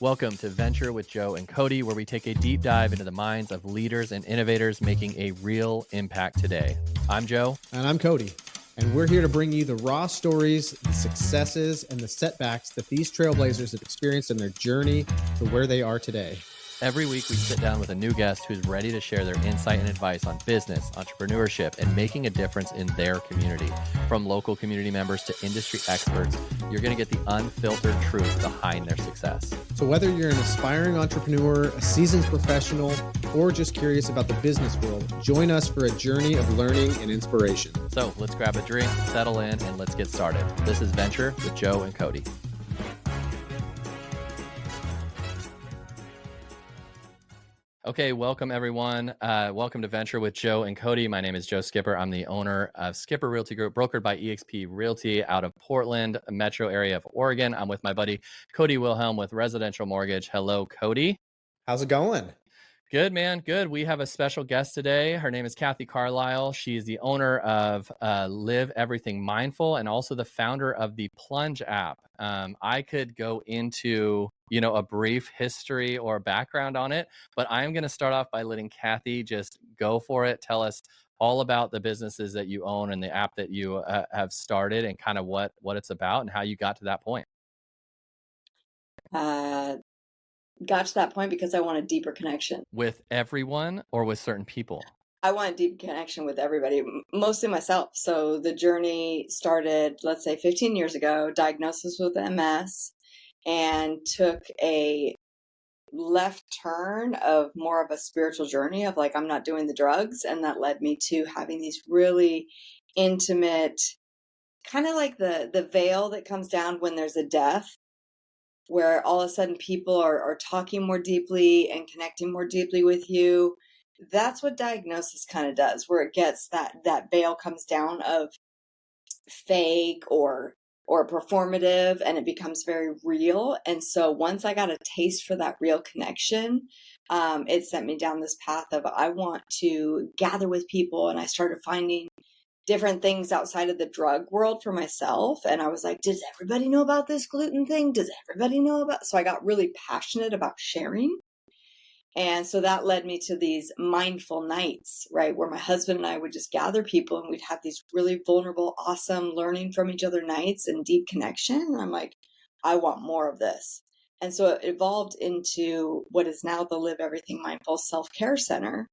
Welcome to Venture with Joe and Cody, where we take a deep dive into the minds of leaders and innovators making a real impact today. I'm Joe. And I'm Cody. And we're here to bring you the raw stories, the successes, and the setbacks that these trailblazers have experienced in their journey to where they are today. Every week, we sit down with a new guest who's ready to share their insight and advice on business, entrepreneurship, and making a difference in their community. From local community members to industry experts, you're going to get the unfiltered truth behind their success. So whether you're an aspiring entrepreneur, a seasoned professional, or just curious about the business world, join us for a journey of learning and inspiration. So let's grab a drink, settle in, and let's get started. This is Venture with Joe and Cody. Okay, welcome everyone. Welcome to Venture with Joe and Cody. My name is Joe Skipper. I'm the owner of Skipper Realty Group, brokered by eXp Realty out of Portland, metro area of Oregon. I'm with my buddy Cody Wilhelm with Residential Mortgage. Hello, Cody. How's it going? Good, man. Good. We have a special guest today. Her name is Kathy Carlisle. She is the owner of Live Everything Mindful and also the founder of the Plunge app. I could go into, a brief history or background on it, but I'm going to start off by letting Kathy just go for it. Tell us all about the businesses that you own and the app that you have started and kind of what it's about and how you got to that point. Got to that point because I want a deeper connection. With everyone or with certain people? I want a deep connection with everybody, mostly myself. So the journey started, let's say 15 years ago, diagnosis with MS, and took a left turn of more of a spiritual journey of like, I'm not doing the drugs. And that led me to having these really intimate, kind of like the veil that comes down when there's a death, where all of a sudden people are talking more deeply and connecting more deeply with you. That's what diagnosis kind of does, where it gets that veil comes down of fake or performative, and it becomes very real. And so once I got a taste for that real connection, it sent me down this path of I want to gather with people. And I started finding different things outside of the drug world for myself. And I was like, does everybody know about this gluten thing? Does everybody know about? So I got really passionate about sharing. And so that led me to these mindful nights, right? Where my husband and I would just gather people and we'd have these really vulnerable, awesome learning from each other nights and deep connection. And I'm like, I want more of this. And so it evolved into what is now the Live Everything Mindful Self-Care Center.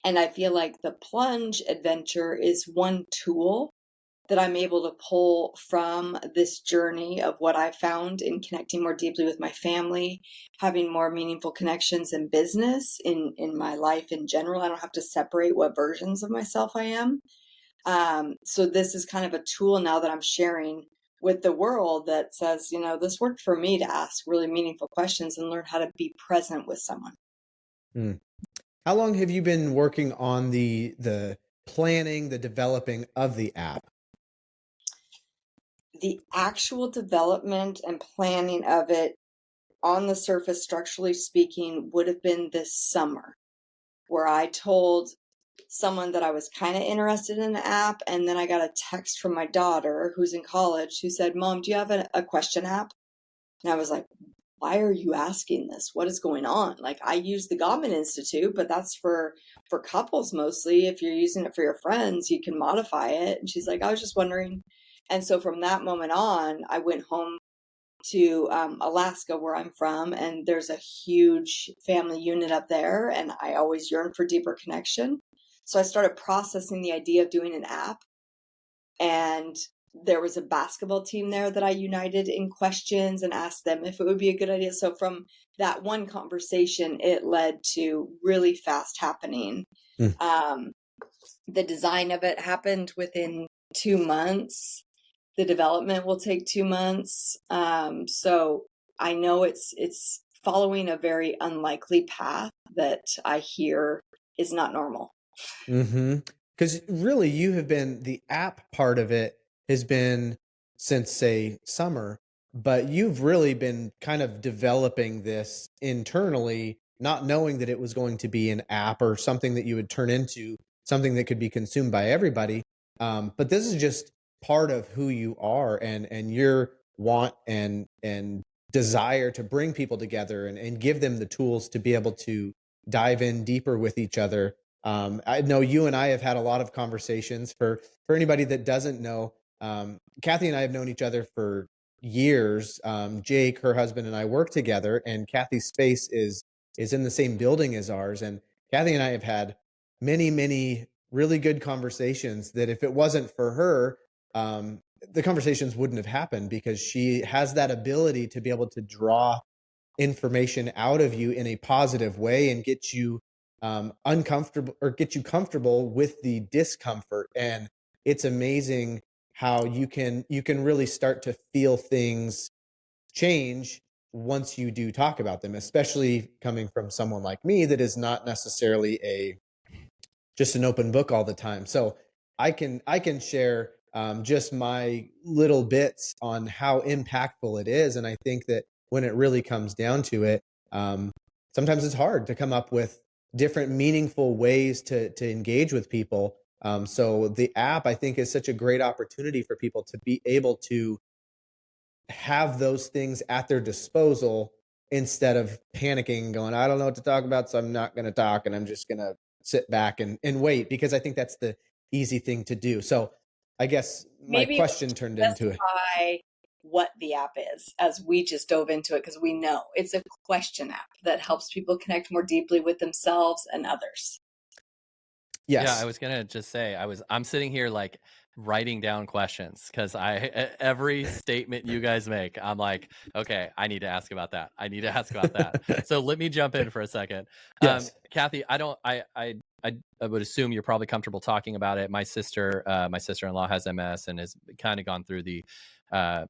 And I feel like the Plunge adventure is one tool that I'm able to pull from this journey of what I found in connecting more deeply with my family, having more meaningful connections in business, in my life in general. I don't have to separate what versions of myself I am. So this is kind of a tool now that I'm sharing with the world that says, this worked for me to ask really meaningful questions and learn how to be present with someone. How long have you been working on the planning, the developing of the app? The actual development and planning of it on the surface, structurally speaking, would have been this summer, where I told someone that I was kind of interested in the app. And then I got a text from my daughter who's in college who said, Mom, do you have a question app? And I was like, why are you asking this? What is going on? Like, I use the Gottman Institute, but that's for couples mostly. If you're using it for your friends, you can modify it. And she's like, I was just wondering. And so from that moment on, I went home to Alaska, where I'm from, and there's a huge family unit up there. And I always yearn for deeper connection. So I started processing the idea of doing an app. And there was a basketball team there that I united in questions and asked them if it would be a good idea. So from that one conversation, it led to really fast happening. The design of it happened within 2 months. The development will take 2 months. So I know it's following a very unlikely path that I hear is not normal. Because really you have been, the app part of it has been since, say, summer, but you've really been kind of developing this internally, not knowing that it was going to be an app or something that you would turn into something that could be consumed by everybody. But this is just part of who you are and your want and desire to bring people together and give them the tools to be able to dive in deeper with each other. I know you and I have had a lot of conversations. For anybody that doesn't know, Kathy and I have known each other for years. Jake, her husband, and I work together, and Kathy's space is in the same building as ours. And Kathy and I have had many really good conversations that if it wasn't for her, the conversations wouldn't have happened, because she has that ability to be able to draw information out of you in a positive way and get you uncomfortable, or get you comfortable with the discomfort. And it's amazing how you can really start to feel things change once you do talk about them, especially coming from someone like me that is not necessarily just an open book all the time. So I can share just my little bits on how impactful it is. And I think that when it really comes down to it, sometimes it's hard to come up with different meaningful ways to engage with people. So the app, I think, is such a great opportunity for people to be able to have those things at their disposal instead of panicking and going, I don't know what to talk about, so I'm not going to talk, and I'm just going to sit back and wait, because I think that's the easy thing to do. So I guess my question turned into it. What the app is, as we just dove into it, because we know it's a question app that helps people connect more deeply with themselves and others. Yes. Yeah, I was gonna just say I'm sitting here like writing down questions, because every statement you guys make, I'm like, okay, I need to ask about that. I need to ask about that. So let me jump in for a second. Yes. Kathy, I would assume you're probably comfortable talking about it. My sister-in-law has MS and has kind of gone through the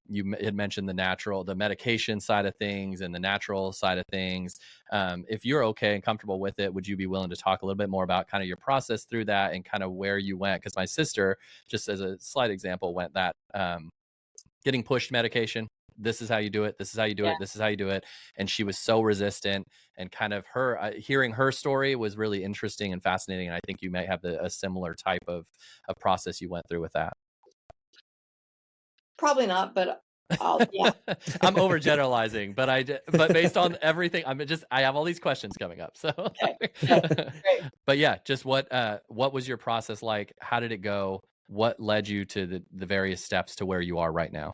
you had mentioned the medication side of things and the natural side of things. If you're okay and comfortable with it, would you be willing to talk a little bit more about kind of your process through that and kind of where you went? Because my sister, just as a slight example, went that getting pushed medication. This is how you do it. This is how you do it. This is how you do it. And she was so resistant, and kind of hearing her story was really interesting and fascinating. And I think you might have a similar type of process you went through with that. Probably not, but yeah. I'm overgeneralizing, but based on everything, I have all these questions coming up. So, okay. Great. But yeah, just what was your process like? How did it go? What led you to the various steps to where you are right now?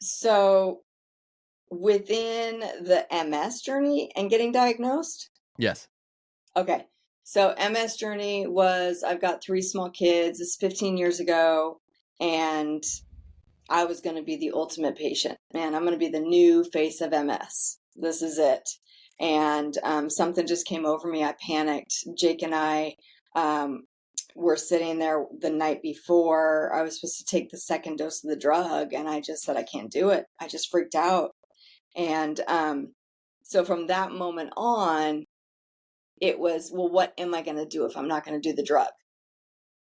So within the MS journey and getting diagnosed? Yes. Okay. So MS journey was, I've got 3 small kids. It's 15 years ago. And I was going to be the ultimate patient. Man, I'm going to be the new face of MS. This is it. And something just came over me. I panicked. Jake and I were sitting there the night before I was supposed to take the second dose of the drug. And I just said, I can't do it. I just freaked out. And so from that moment on, it was, well, what am I going to do if I'm not going to do the drug?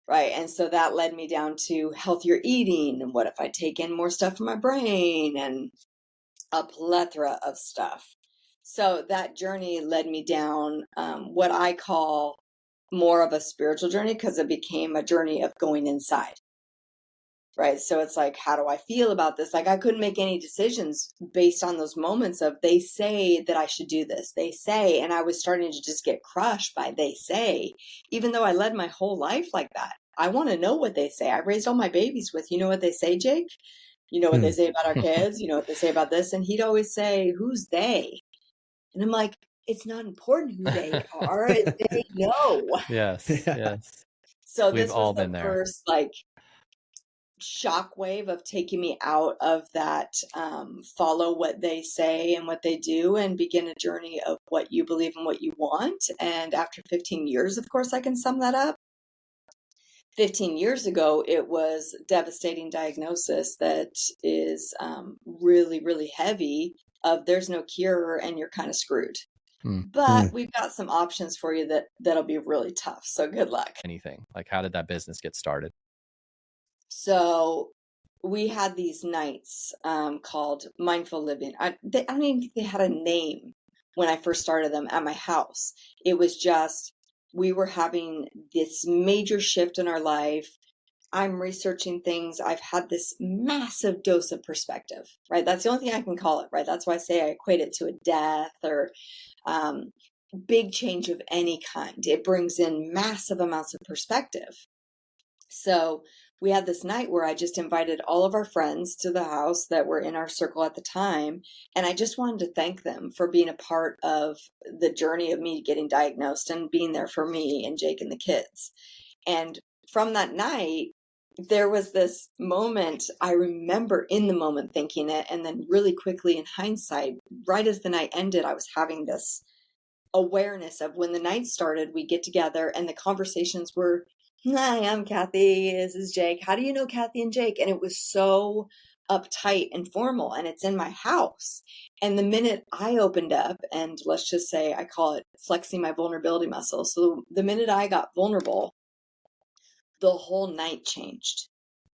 Right. And so that led me down to healthier eating. And what if I take in more stuff from my brain, and a plethora of stuff. So that journey led me down what I call more of a spiritual journey, because it became a journey of going inside. Right. So it's like, how do I feel about this? Like, I couldn't make any decisions based on those moments of, they say that I should do this. They say, and I was starting to just get crushed by they say, even though I led my whole life like that. I want to know what they say. I raised all my babies with, you know what they say, Jake? You know what they say about our kids? You know what they say about this? And he'd always say, who's they? And I'm like, it's not important who they are. They know. Yes. Yes. So this was the first shockwave of taking me out of that follow what they say and what they do, and begin a journey of what you believe and what you want. And after 15 years, of course, I can sum that up. 15 years ago, it was devastating diagnosis that is really, really heavy, of there's no cure and you're kind of screwed. But we've got some options for you that'll be really tough. So good luck. Anything like, how did that business get started? So we had these nights called Mindful Living. I don't even think they had a name when I first started them at my house. It was just, we were having this major shift in our life. I'm researching things. I've had this massive dose of perspective, right? That's the only thing I can call it, right? That's why I say I equate it to a death or um, big change of any kind. It brings in massive amounts of perspective. So we had this night where I just invited all of our friends to the house that were in our circle at the time. And I just wanted to thank them for being a part of the journey of me getting diagnosed and being there for me and Jake and the kids. And from that night, there was this moment, I remember in the moment thinking it, and then really quickly in hindsight, right as the night ended, I was having this awareness of when the night started, we get together and the conversations were, "Hi, I'm Kathy. This is Jake. How do you know Kathy and Jake?" And it was so uptight and formal, and it's in my house. And the minute I opened up, and let's just say I call it flexing my vulnerability muscle. So the minute I got vulnerable, the whole night changed.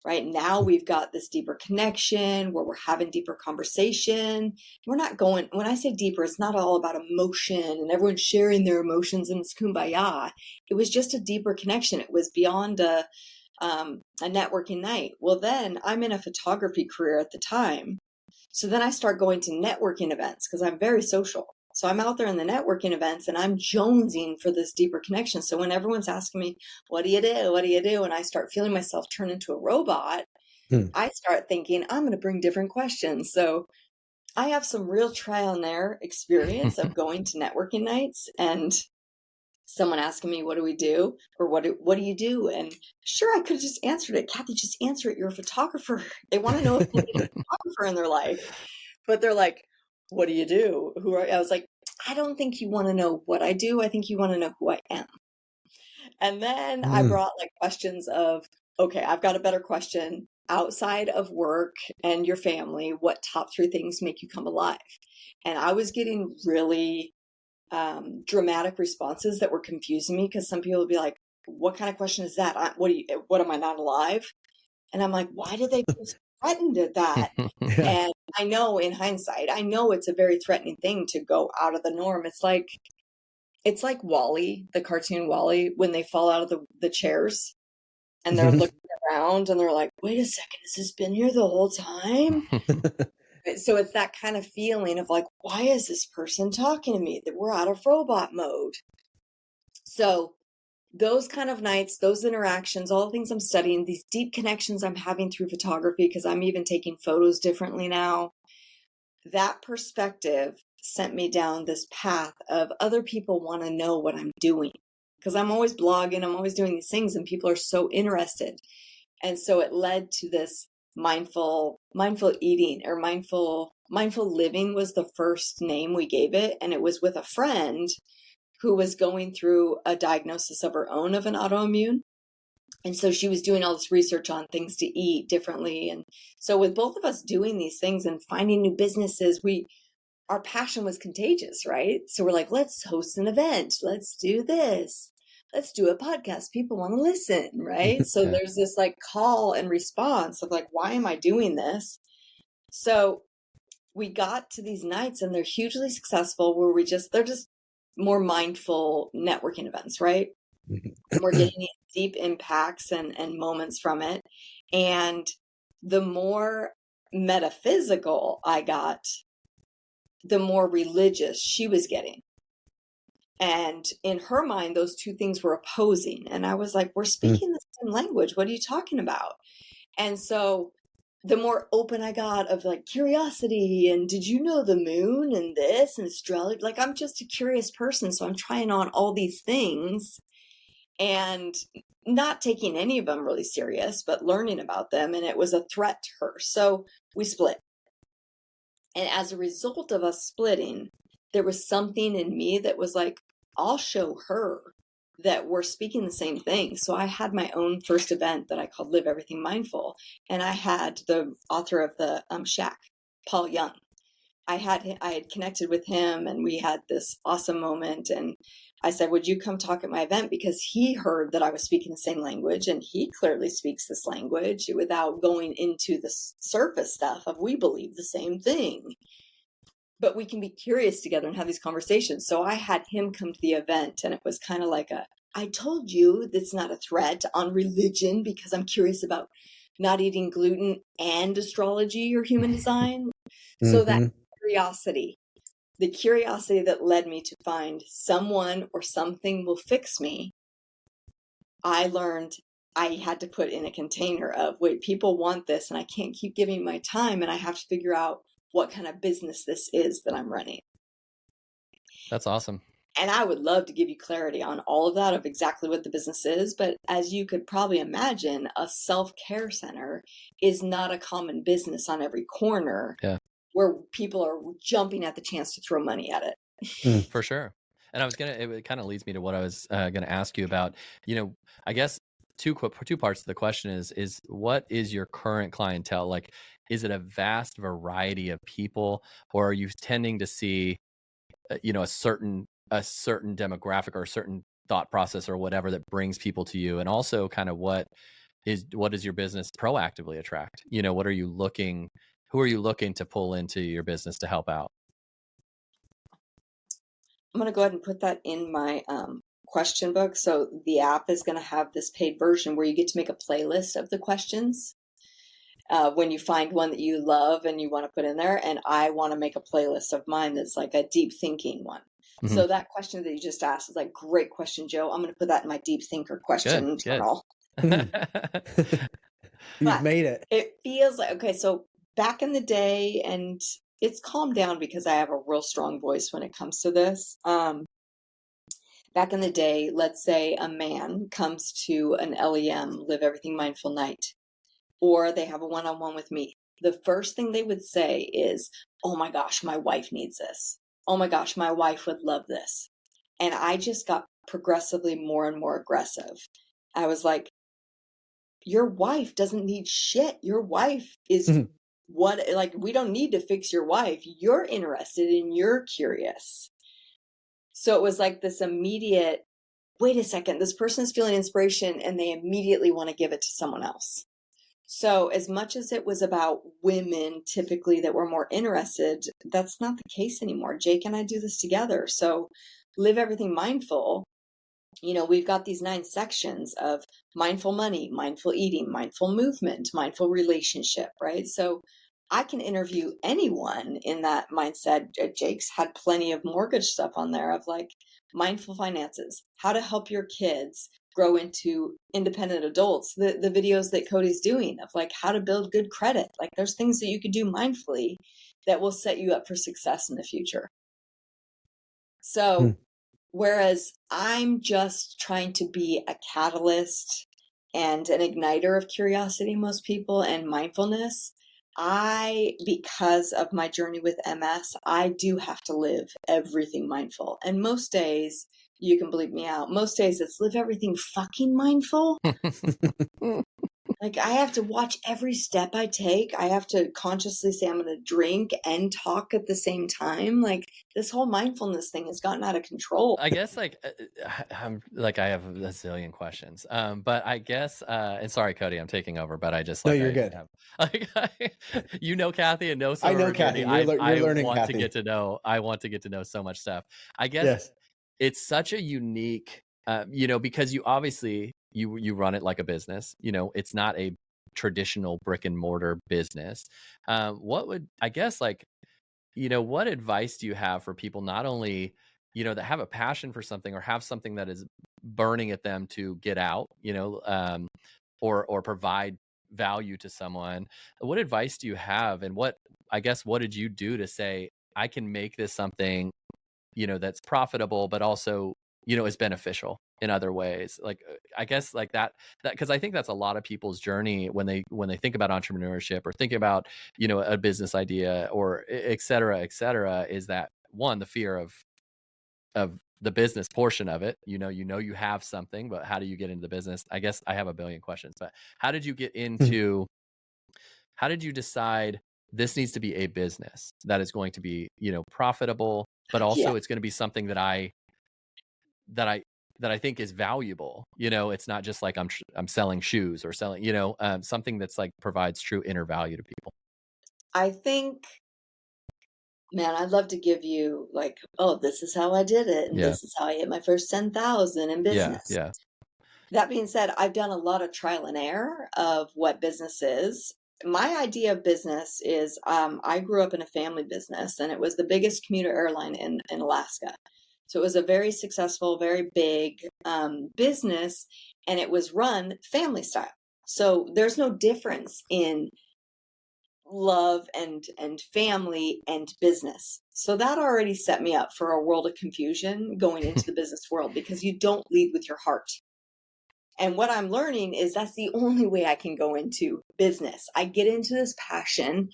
Right now, we've got this deeper connection where we're having deeper conversation. We're not going, when I say deeper, it's not all about emotion and everyone sharing their emotions and it's kumbaya. It was just a deeper connection. It was beyond a networking night. Well, then I'm in a photography career at the time. So then I start going to networking events because I'm very social. So I'm out there in the networking events and I'm jonesing for this deeper connection. So when everyone's asking me, what do you do? What do you do? And I start feeling myself turn into a robot, I start thinking, I'm going to bring different questions. So I have some real trial and error experience of going to networking nights and someone asking me, what do we do? Or what do you do? And sure, I could have just answered it. Kathy, just answer it. You're a photographer. They want to know if you need a photographer in their life. But they're like, what do you do? Who are you? I was like, I don't think you want to know what I do. I think you want to know who I am. And then I brought like questions of, okay, I've got a better question. Outside of work and your family, what top 3 things make you come alive? And I was getting really dramatic responses that were confusing me because some people would be like, what kind of question is that? What am I not alive? And I'm like, why did they feel threatened at that? And I know in hindsight, I know it's a very threatening thing to go out of the norm. It's like WALL-E, the cartoon WALL-E, when they fall out of the chairs and they're looking around and they're like, wait a second, has this been here the whole time? So it's that kind of feeling of like, why is this person talking to me? That we're out of robot mode. So those kind of nights, those interactions, all the things I'm studying, these deep connections I'm having through photography, because I'm even taking photos differently now, that perspective sent me down this path of other people want to know what I'm doing. Because I'm always blogging, I'm always doing these things, and people are so interested. And so it led to this mindful eating, or mindful living was the first name we gave it. And it was with a friend who was going through a diagnosis of her own of an autoimmune. And so she was doing all this research on things to eat differently. And so with both of us doing these things and finding new businesses, our passion was contagious, right? So we're like, let's host an event. Let's do this. Let's do a podcast. People want to listen, right? So there's this like call and response of like, why am I doing this? So we got to these nights and they're hugely successful where they're just more mindful networking events, right? And we're getting these deep impacts and moments from it. And the more metaphysical I got, the more religious she was getting. And in her mind, those two things were opposing. And I was like, we're speaking the same language. What are you talking about? And so the more open I got of like curiosity and did you know the moon and this and astrology? Like, I'm just a curious person. So I'm trying on all these things and not taking any of them really serious, but learning about them. And it was a threat to her. So we split. And as a result of us splitting, there was something in me that was like, I'll show her that we're speaking the same thing. So I had my own first event that I called Live Everything Mindful. And I had the author of the Shack, Paul Young. I had connected with him and we had this awesome moment. And I said, would you come talk at my event? Because he heard that I was speaking the same language and he clearly speaks this language without going into the surface stuff of we believe the same thing. But we can be curious together and have these conversations. So I had him come to the event and it was kind of like I told you that's not a threat on religion because I'm curious about not eating gluten and astrology or human design. So that Mhm. curiosity, the curiosity that led me to find someone or something will fix me, I learned I had to put in a container of, wait, people want this and I can't keep giving my time, and I have to figure out what kind of business this is that I'm running. That's awesome. And I would love to give you clarity on all of that, of exactly what the business is. But as you could probably imagine, a self-care center is not a common business on every corner Yeah, where people are jumping at the chance to throw money at it. for sure. And it kind of leads me to what I was gonna ask you about. You know, I guess two parts to the question is what is your current clientele like? Is it a vast variety of people, or are you tending to see you know, a certain demographic or a certain thought process or whatever that brings people to you? And also kind of what does your business proactively attract? You know, who are you looking to pull into your business to help out? I'm going to go ahead and put that in my question book. So the app is going to have this paid version where you get to make a playlist of the questions. When you find one that you love and you want to put in there, and I want to make a playlist of mine that's like a deep thinking one. Mm-hmm. So that question that you just asked is like, great question, Joe. I'm going to put that in my deep thinker question Good. journal. You've But made it. it feels like, okay, so back in the day, and it's calmed down because I have a real strong voice when it comes to this. Back in the day, let's say a man comes to an LEM, Live Everything Mindful night, or they have a one-on-one with me. The first thing they would say is, oh my gosh, my wife needs this. Oh my gosh, my wife would love this. And I just got progressively more and more aggressive. I was like, your wife doesn't need shit. Your wife is Mhm. what, like, we don't need to fix your wife. You're interested and you're curious. So it was like this immediate, wait a second, this person is feeling inspiration and they immediately want to give it to someone else. So as much as it was about women typically that were more interested, that's not the case anymore. Jake and I do this together. So Live Everything Mindful, you know, we've got these 9 sections of mindful money, mindful eating, mindful movement, mindful relationship, right? So I can interview anyone in that mindset. Jake's had plenty of mortgage stuff on there of like mindful finances, how to help your kids grow into independent adults. The videos that Cody's doing of like how to build good credit. Like there's things that you could do mindfully that will set you up for success in the future. So whereas I'm just trying to be a catalyst and an igniter of curiosity, most people, and mindfulness, because of my journey with MS, I do have to live everything mindful. And most days, you can bleep me out, most days it's live everything fucking mindful. Like I have to watch every step I take. I have to consciously say I'm going to drink and talk at the same time. Like this whole mindfulness thing has gotten out of control. I guess I'm like I have a zillion questions, but I guess and sorry, Cody, I'm taking over, but I just No, like you're I good. have like you know Kathy and know some I of know her Kathy. journey. You're I learning, want to Kathy. get to know. I want to get to know so much stuff. I guess Yes. it's such a unique, you know, because you obviously you run it like a business. You know, it's not a traditional brick and mortar business. What would I guess like you know, what advice do you have for people not only, you know, that have a passion for something or have something that is burning at them to get out, you know, or provide value to someone? What advice do you have, and I guess what did you do to say I can make this something, you know, that's profitable but also, you know, is beneficial in other ways? Like I guess like that because I think that's a lot of people's journey when they think about entrepreneurship or think about, you know, a business idea or et cetera, is that one, the fear of the business portion of it. You know you have something, but how do you get into the business? I guess I have a billion questions, but how did you get into how did you decide this needs to be a business that is going to be, you know, profitable, but Yeah. also it's going to be something that I that I think is valuable. You know, it's not just like I'm selling shoes or selling, you know, something that's like provides true inner value to people. I think Man, I'd love to give you like, oh, this is how I did it, and Yeah. this is how I hit my first 10,000 in Yeah. business. Yeah. That being said, I've done a lot of trial and error of what business is. My idea of business is I grew up in a family business, and it was the biggest commuter airline in Alaska. So it was a very successful, very big business, and it was run family style. So there's no difference in love and family and business. So that already set me up for a world of confusion going into the business world, because you don't lead with your heart. And what I'm learning is that's the only way I can go into business. I get into this passion.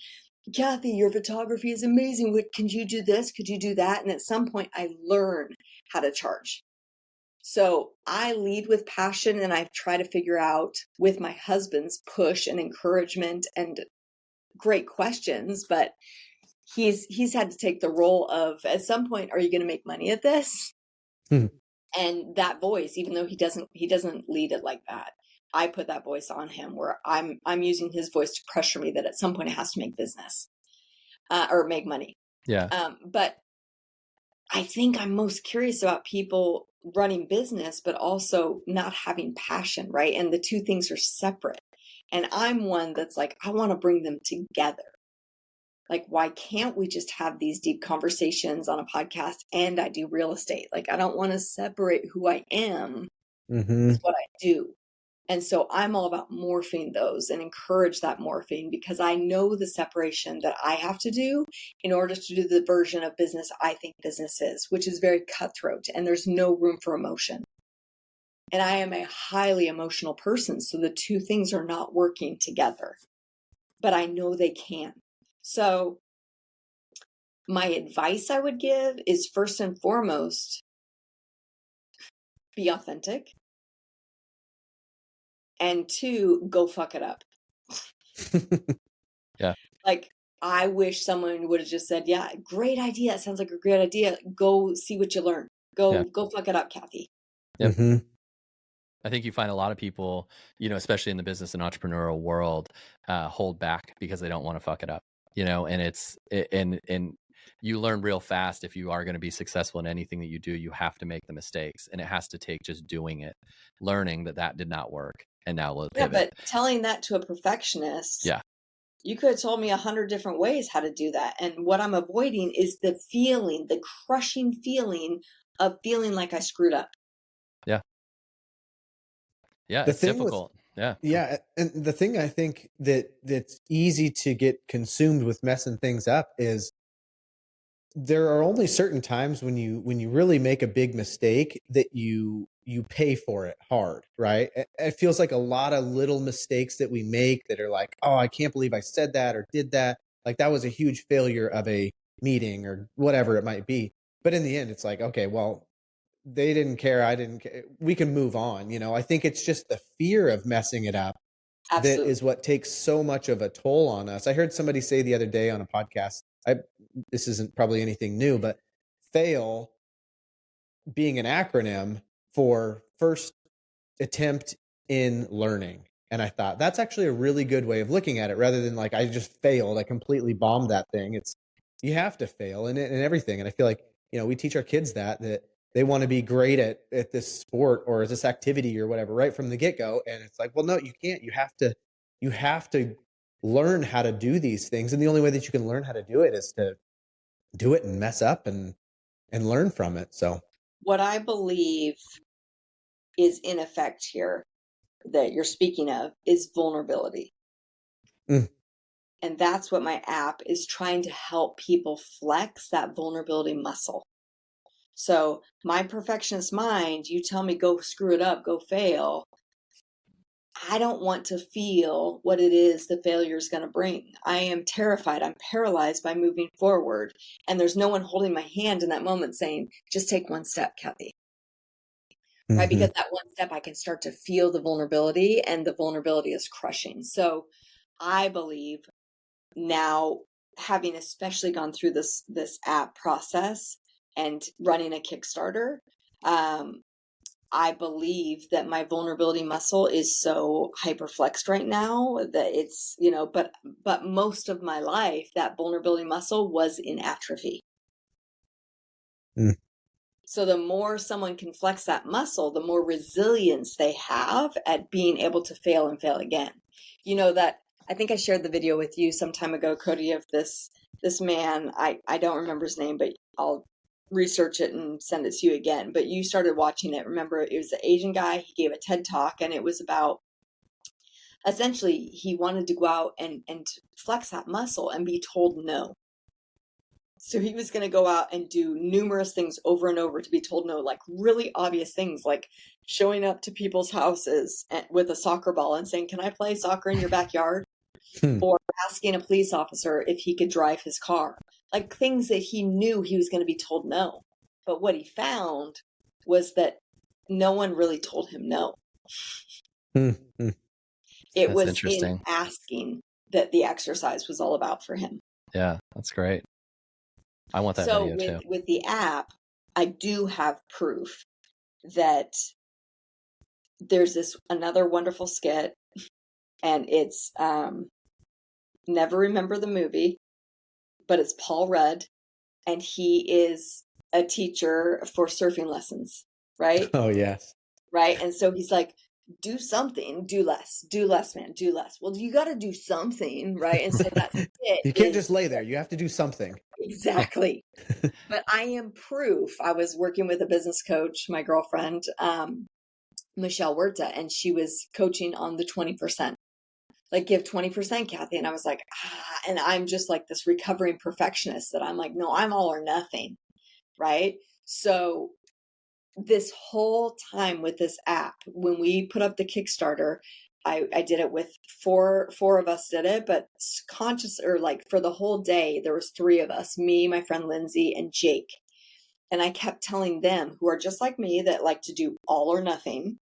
Kathy, your photography is amazing. What, can you do this? Could you do that? And at some point I learn how to charge. So I lead with passion, and I try to figure out, with my husband's push and encouragement and great questions, but he's had to take the role of, at some point, are you going to make money at this? And that voice, even though he doesn't lead it like that, I put that voice on him, where I'm using his voice to pressure me that at some point it has to make business or make money. Yeah. But I think I'm most curious about people running business, but also not having passion, right? And the two things are separate. And I'm one that's like, I want to bring them together. Like, why can't we just have these deep conversations on a podcast and I do real estate? Like, I don't want to separate who I am with what I do. And so I'm all about morphing those and encourage that morphing, because I know the separation that I have to do in order to do the version of business I think business is, which is very cutthroat, and there's no room for emotion. And I am a highly emotional person, so the two things are not working together, but I know they can. So my advice I would give is, first and foremost, be authentic. And two, go fuck it up. Yeah. Like, I wish someone would have just said, yeah, great idea. It sounds like a great idea. Go see what you learn. Go fuck it up, Kathy. Yep. I think you find a lot of people, especially in the business and entrepreneurial world, hold back because they don't want to fuck it up, and you learn real fast. If you are going to be successful in anything that you do, you have to make the mistakes, and it has to take just doing it, learning that did not work, and now we'll pivot. Yeah, but telling that to a perfectionist, you could have told me 100 different ways how to do that. And what I'm avoiding is the feeling, the crushing feeling of feeling like I screwed up. Yeah, it's difficult. Yeah, and the thing I think that's easy to get consumed with messing things up is there are only certain times when you really make a big mistake that you pay for it hard, right? It feels like a lot of little mistakes that we make that are like, oh, I can't believe I said that or did that. Like, that was a huge failure of a meeting or whatever it might be. But in the end, it's like, okay, well, they didn't care. I didn't care. We can move on. I think it's just the fear of messing it up that is what takes so much of a toll on us. I heard somebody say the other day on a podcast, this isn't probably anything new, but FAIL being an acronym for first attempt in learning. And I thought that's actually a really good way of looking at it, rather than like, I just failed, I completely bombed that thing. It's, you have to fail in it and everything. And I feel like, we teach our kids that they want to be great at this sport or this activity or whatever right from the get-go. And it's like, well, no, you can't. You have to learn how to do these things. And the only way that you can learn how to do it is to do it and mess up and learn from it. So what I believe is in effect here that you're speaking of is vulnerability. And that's what my app is trying to help people flex, that vulnerability muscle. So my perfectionist mind, you tell me go screw it up, go fail. I don't want to feel what it is the failure is going to bring. I am terrified. I'm paralyzed by moving forward. And there's no one holding my hand in that moment saying, just take one step, Kathy. Right? Because that one step, I can start to feel the vulnerability, and the vulnerability is crushing. So I believe now, having especially gone through this app process and running a Kickstarter, I believe that my vulnerability muscle is so hyperflexed right now that it's, but most of my life, that vulnerability muscle was in atrophy. Mm. So the more someone can flex that muscle, the more resilience they have at being able to fail and fail again. That I think I shared the video with you some time ago, Cody, of this man. I don't remember his name, but I'll research it and send it to you again. But you started watching it. Remember, it was an Asian guy. He gave a TED talk, and it was about, essentially, he wanted to go out and flex that muscle and be told no. So he was going to go out and do numerous things over and over to be told no, like really obvious things, like showing up to people's houses with a soccer ball and saying, "Can I play soccer in your backyard?" Or asking a police officer if he could drive his car. Like things that he knew he was going to be told no. But what he found was that no one really told him no. It That's was interesting. in asking that the exercise was all about for him. Yeah, that's great. I want that video too. With the app, I do have proof that there's this another wonderful skit, and it's never remember the movie, but it's Paul Rudd, and he is a teacher for surfing lessons, right? Oh, yes. Right. And so he's like, do something, do less, man, do less. Well, you got to do something, right? And so that's it. You can't just lay there. You have to do something. Exactly. But I am proof. I was working with a business coach, my girlfriend, Michelle Huerta, and she was coaching on the 20%. Like, give 20%, Kathy. And I was like, and I'm just like this recovering perfectionist that I'm like, no, I'm all or nothing. Right. So this whole time with this app, when we put up the Kickstarter, I did it with four of us did it, but conscious, or like for the whole day, there was 3 of us, me, my friend Lindsay, and Jake. And I kept telling them, who are just like me, that like to do all or nothing.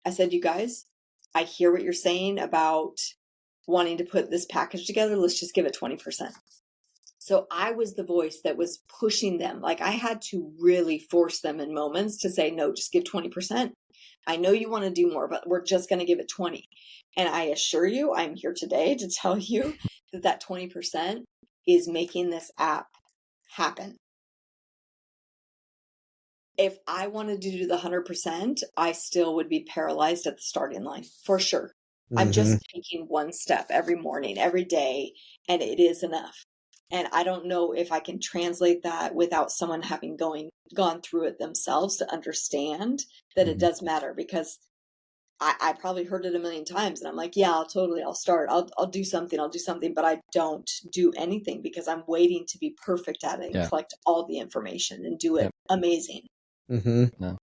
I said, you guys, I hear what you're saying about wanting to put this package together. Let's just give it 20%. So I was the voice that was pushing them. Like I had to really force them in moments to say, no, just give 20%. I know you want to do more, but we're just going to give it 20. And I assure you, I'm here today to tell you that 20% is making this app happen. If I wanted to do the 100%, I still would be paralyzed at the starting line for sure. I'm just taking one step every morning, every day, and it is enough. And I don't know if I can translate that without someone having gone through it themselves to understand that it does matter, because I probably heard it a million times and I'm like, yeah, I'll start. I'll do something, but I don't do anything because I'm waiting to be perfect at it and collect all the information and do it amazing. No,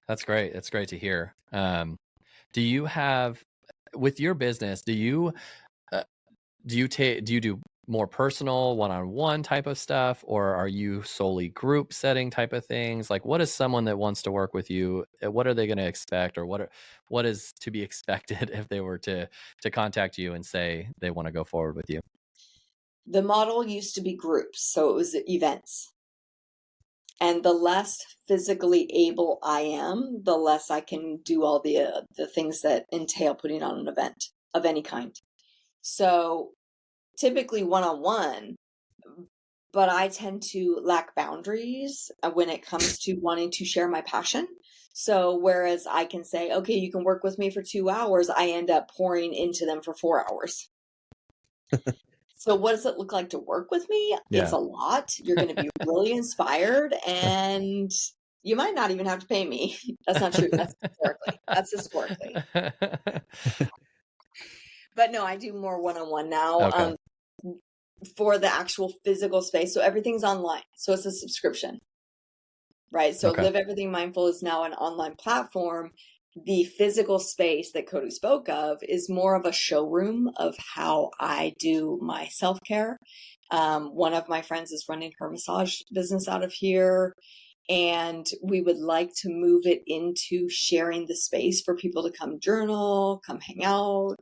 that's great. That's great to hear. Do you have, with your business, do you do more personal one-on-one type of stuff, or are you solely group setting type of things? Like, what is someone that wants to work with you, what are they going to expect, or what is to be expected if they were to contact you and say they want to go forward with you? The model used to be groups, so it was events. And the less physically able I am, the less I can do all the things that entail putting on an event of any kind. So typically one-on-one, but I tend to lack boundaries when it comes to wanting to share my passion. So whereas I can say, okay, you can work with me for 2 hours, I end up pouring into them for 4 hours. So what does it look like to work with me? Yeah. It's a lot. You're going to be really inspired, and you might not even have to pay me. That's not true. That's historically. But no, I do more one-on-one now. Okay. For the actual physical space. So everything's online. So it's a subscription, right? So Live Everything Mindful is now an online platform. The physical space that Cody spoke of is more of a showroom of how I do my self-care. One of my friends is running her massage business out of here, and we would like to move it into sharing the space for people to come journal, come hang out,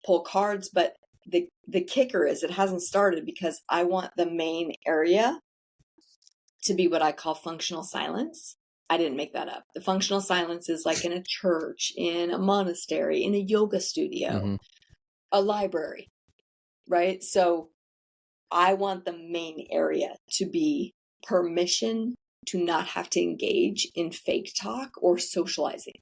pull cards. But the kicker is it hasn't started because I want the main area to be what I call functional silence. I didn't make that up. The functional silence is like in a church, in a monastery, in a yoga studio, Mm-hmm. a library, right? So I want the main area to be permission to not have to engage in fake talk or socializing.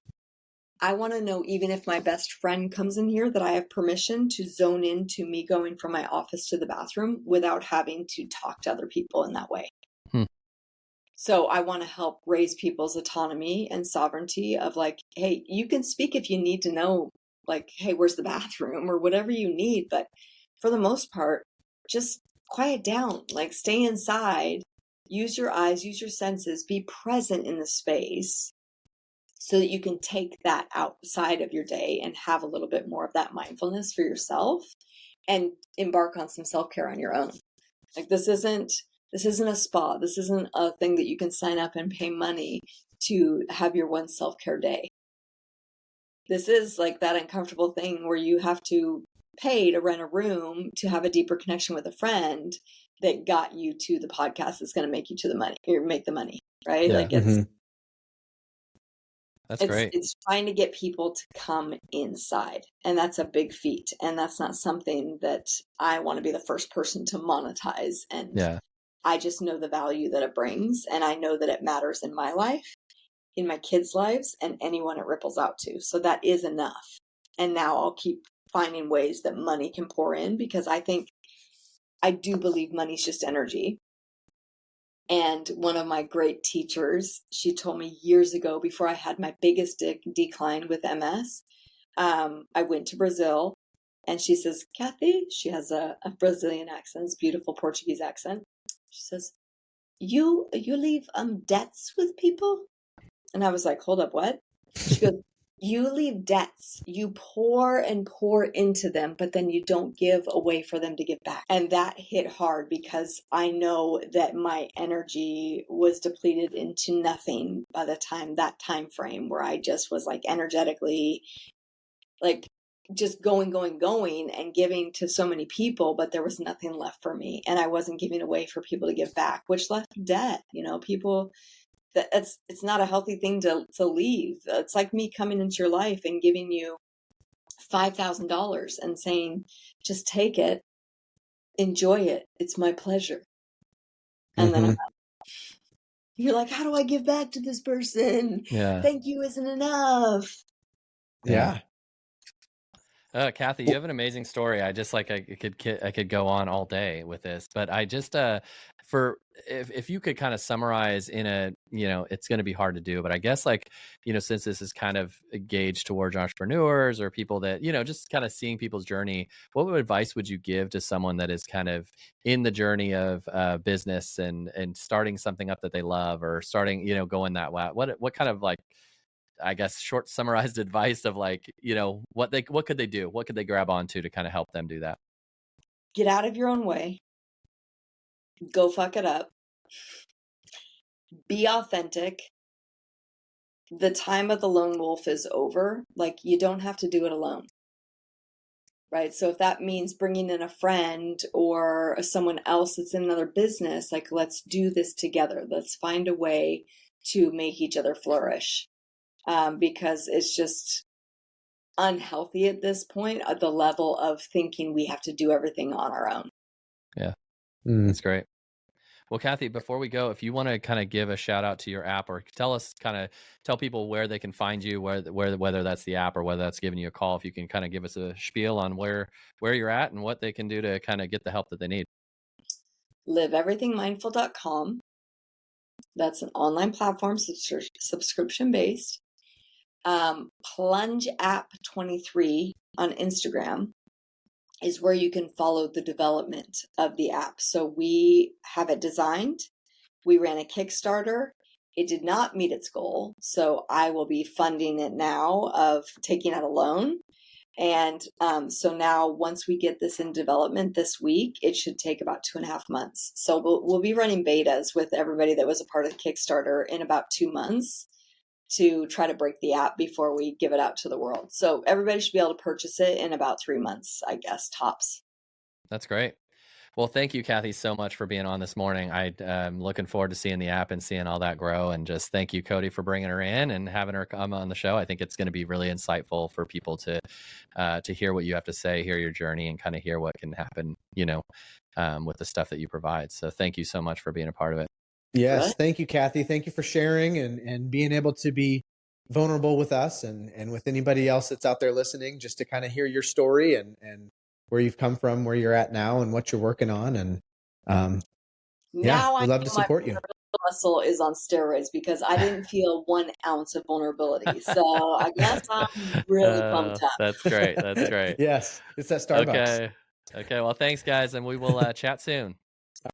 I want to know, even if my best friend comes in here, that I have permission to zone into me going from my office to the bathroom without having to talk to other people in that way. So I want to help raise people's autonomy and sovereignty of like, hey, you can speak if you need to know, like, hey, where's the bathroom or whatever you need. But for the most part, just quiet down, like stay inside, use your eyes, use your senses, be present in the space so that you can take that outside of your day and have a little bit more of that mindfulness for yourself and embark on some self-care on your own. Like this isn't a spa. This isn't a thing that you can sign up and pay money to have your one self-care day. This is like that uncomfortable thing where you have to pay to rent a room to have a deeper connection with a friend that got you to the podcast that's going to make you to the money or make the money, right? Yeah. Like it's That's great. It's trying to get people to come inside, and that's a big feat. And that's not something that I want to be the first person to monetize. And Yeah. I just know the value that it brings, and I know that it matters in my life, in my kids' lives, and anyone it ripples out to. So that is enough. And now I'll keep finding ways that money can pour in, because I do believe money's just energy. And one of my great teachers, she told me years ago, before I had my biggest decline with MS, I went to Brazil, and she says, Kathy, she has a Brazilian accent, it's beautiful Portuguese accent. She says, you leave debts with people? And I was like, hold up, what? She goes, you leave debts. You pour and pour into them, but then you don't give away for them to give back. And that hit hard, because I know that my energy was depleted into nothing by the time, that time frame where I just was like energetically like just going and giving to so many people, but there was nothing left for me. And I wasn't giving away for people to give back, which left debt. People, it's not a healthy thing to leave. It's like me coming into your life and giving you $5,000 and saying, just take it, enjoy it. It's my pleasure. And then you're like, how do I give back to this person? Yeah. Thank you isn't enough. Yeah. Kathy, you have an amazing story. I just like I could go on all day with this, but I just for if you could kind of summarize in a, it's going to be hard to do, but I guess since this is kind of gauged towards entrepreneurs or people that, just kind of seeing people's journey, what advice would you give to someone that is kind of in the journey of business and starting something up that they love, or starting, going that way? What kind of I guess short summarized advice of what could they do? What could they grab onto to kind of help them do that? Get out of your own way. Go fuck it up. Be authentic. The time of the lone wolf is over. Like, you don't have to do it alone. Right? So if that means bringing in a friend or someone else that's in another business, like, let's do this together. Let's find a way to make each other flourish. Because it's just unhealthy at this point, at the level of thinking we have to do everything on our own. Yeah, that's great. Well, Kathy, before we go, if you want to kind of give a shout out to your app, or tell people where they can find you, whether that's the app or whether that's giving you a call, if you can kind of give us a spiel on where you're at and what they can do to kind of get the help that they need. LiveEverythingMindful.com. That's an online platform, subscription based. Plunge App 23 on Instagram is where you can follow the development of the app. So we have it designed. We ran a Kickstarter. It did not meet its goal. So I will be funding it now, of taking out a loan. And so now, once we get this in development this week, it should take about 2.5 months. So we'll be running betas with everybody that was a part of the Kickstarter in about 2 months to try to break the app before we give it out to the world. So everybody should be able to purchase it in about 3 months, I guess, tops. That's great. Well, thank you, Kathy, so much for being on this morning. I'm looking forward to seeing the app and seeing all that grow. And just thank you, Cody, for bringing her in and having her come on the show. I think it's going to be really insightful for people to hear what you have to say, hear your journey, and kind of hear what can happen, with the stuff that you provide. So thank you so much for being a part of it. Yes. Really? Thank you, Kathy. Thank you for sharing and being able to be vulnerable with us and with anybody else that's out there listening, just to kind of hear your story and where you've come from, where you're at now, and what you're working on. And Now we'd I love to know my support you. muscle is on steroids because I didn't feel 1 ounce of vulnerability. So I guess I'm really pumped up. That's great. That's great. Yes. It's that Starbucks. Okay. Well, thanks, guys, and we will chat soon.